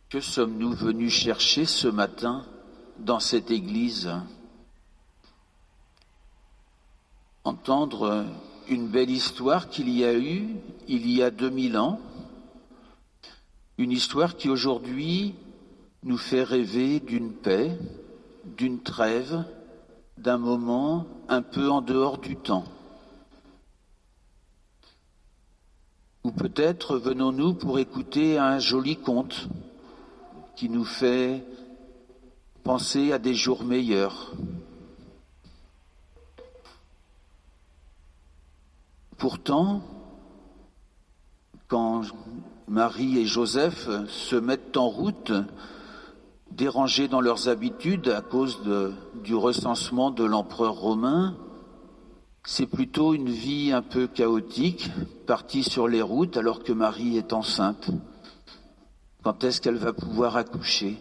Que sommes-nous venus chercher ce matin dans cette église? Entendre une belle histoire qu'il y a eu il y a 2000 ans, une histoire qui aujourd'hui nous fait rêver d'une paix, d'une trêve, d'un moment un peu en dehors du temps. Ou peut-être venons-nous pour écouter un joli conte qui nous fait penser à des jours meilleurs. Pourtant, quand Marie et Joseph se mettent en route, dérangés dans leurs habitudes à cause du recensement de l'empereur romain, c'est plutôt une vie un peu chaotique, partie sur les routes alors que Marie est enceinte. Quand est-ce qu'elle va pouvoir accoucher?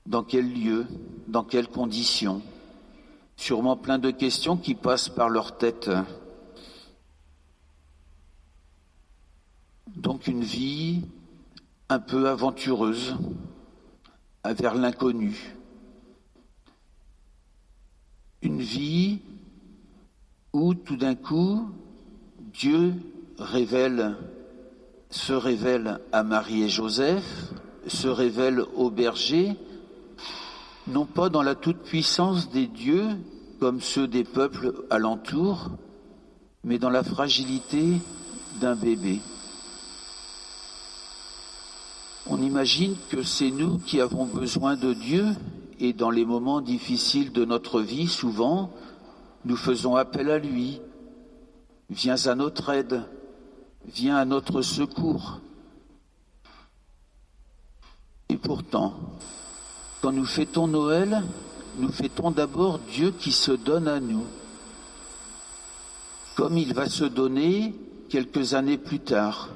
Dans quel lieu? Dans quelles conditions? Sûrement plein de questions qui passent par leur tête. Donc une vie un peu aventureuse, vers l'inconnu. Une vie où tout d'un coup, Dieu se révèle à Marie et Joseph, se révèle aux bergers, non pas dans la toute-puissance des dieux, comme ceux des peuples alentours, mais dans la fragilité d'un bébé. On imagine que c'est nous qui avons besoin de Dieu, et dans les moments difficiles de notre vie, souvent, nous faisons appel à lui. Viens à notre aide, viens à notre secours. Et pourtant, quand nous fêtons Noël, nous fêtons d'abord Dieu qui se donne à nous, comme il va se donner quelques années plus tard,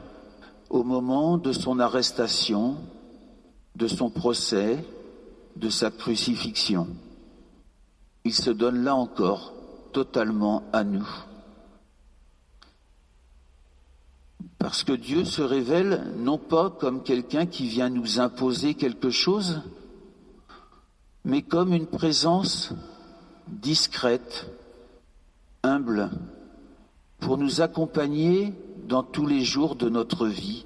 au moment de son arrestation, de son procès, de sa crucifixion. Il se donne là encore totalement à nous. Parce que Dieu se révèle non pas comme quelqu'un qui vient nous imposer quelque chose, mais comme une présence discrète, humble, pour nous accompagner dans tous les jours de notre vie.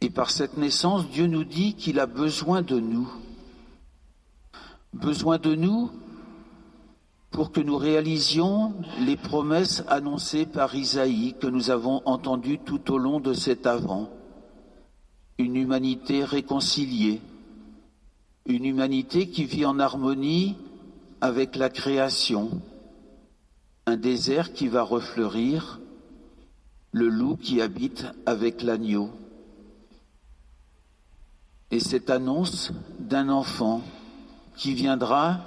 Et par cette naissance, Dieu nous dit qu'il a besoin de nous. Besoin de nous pour que nous réalisions les promesses annoncées par Isaïe que nous avons entendues tout au long de cet Advent. Une humanité réconciliée, une humanité qui vit en harmonie avec la création, un désert qui va refleurir, le loup qui habite avec l'agneau. Et cette annonce d'un enfant qui viendra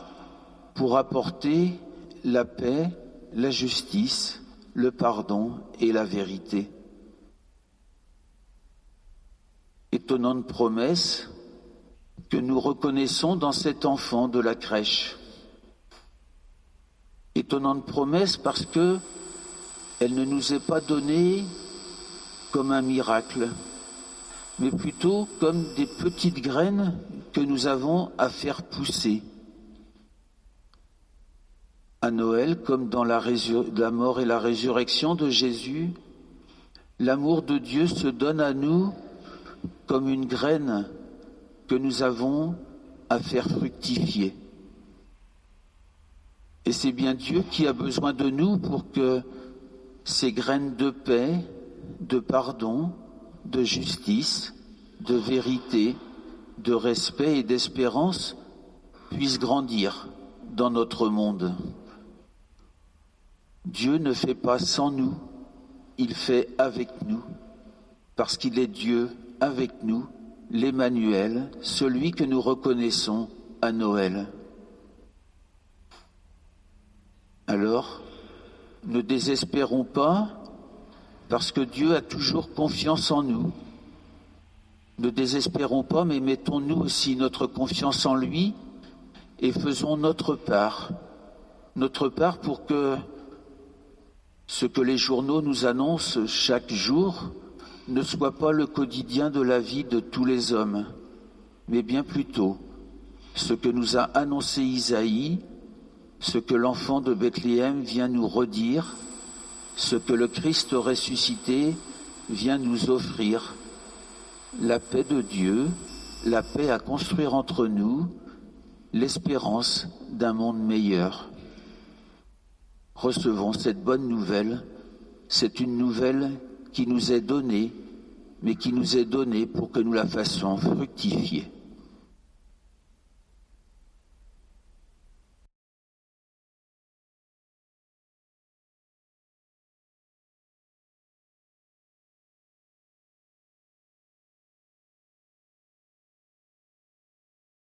pour apporter la paix, la justice, le pardon et la vérité. Étonnante promesse que nous reconnaissons dans cet enfant de la crèche. Étonnante promesse parce que elle ne nous est pas donnée comme un miracle, mais plutôt comme des petites graines que nous avons à faire pousser. À Noël, comme dans la mort et la résurrection de Jésus, l'amour de Dieu se donne à nous comme une graine que nous avons à faire fructifier. Et c'est bien Dieu qui a besoin de nous pour que ces graines de paix, de pardon, de justice, de vérité, de respect et d'espérance puissent grandir dans notre monde. Dieu ne fait pas sans nous, il fait avec nous, parce qu'il est Dieu avec nous, l'Emmanuel, celui que nous reconnaissons à Noël. Alors, ne désespérons pas, parce que Dieu a toujours confiance en nous. Ne désespérons pas, mais mettons-nous aussi notre confiance en lui et faisons notre part pour que ce que les journaux nous annoncent chaque jour, ne soit pas le quotidien de la vie de tous les hommes, mais bien plutôt ce que nous a annoncé Isaïe, ce que l'enfant de Bethléem vient nous redire, ce que le Christ ressuscité vient nous offrir, la paix de Dieu, la paix à construire entre nous, l'espérance d'un monde meilleur. Recevons cette bonne nouvelle. C'est une nouvelle qui nous est donnée, mais qui nous est donnée pour que nous la fassions fructifier.